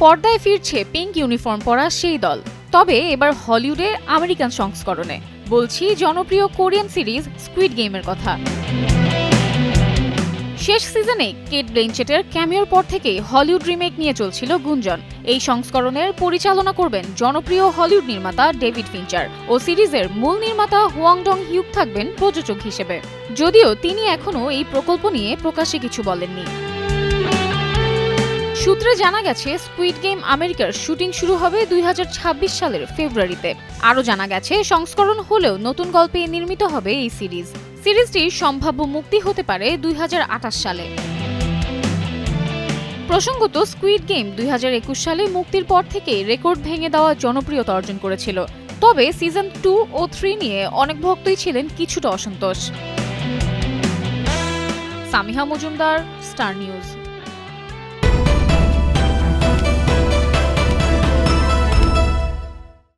পর্দায় ফিরছে pink uniform পরা সেই দল, তবে এবার হলিউডে আমেরিকান সংস্করণে। বলছি জনপ্রিয় কোরিয়ান সিরিজ স্কুইড গেমের কথা। শেষ সিজনে কেট ব্লেনচেটের ক্যামিওর পর থেকেই হলিউড রিমেক নিয়ে চলছিল গুঞ্জন। এই সংস্করণের পরিচালনা করবেন জনপ্রিয় হলিউড নির্মাতা ডেভিড ফিঞ্চার ও সিরিজের মূল নির্মাতা হোয়াং ডং হিউক থাকবেন প্রযোজক হিসেবে, যদিও তিনি এখনও এই প্রকল্প নিয়ে প্রকাশ্যে কিছু বলেননি। সূত্রে জানা গেছে স্কুইড গেম আমেরিকার শুটিং শুরু হবে 2026 সালের ফেব্রুয়ারিতে। আরও জানা গেছে সংস্করণ হলেও নতুন গল্পে নির্মিত হবে এই সিরিজটির সম্ভাব্য মুক্তি হতে পারে 2028 সালে। প্রসঙ্গত স্কুইড গেম 2021 সালে মুক্তির পর থেকে রেকর্ড ভেঙে দেওয়া জনপ্রিয়তা অর্জন করেছিল, তবে সিজন 2 ও 3 নিয়ে অনেক ভক্তই ছিলেন কিছুটা অসন্তোষ। Samiha Majumdar, star news.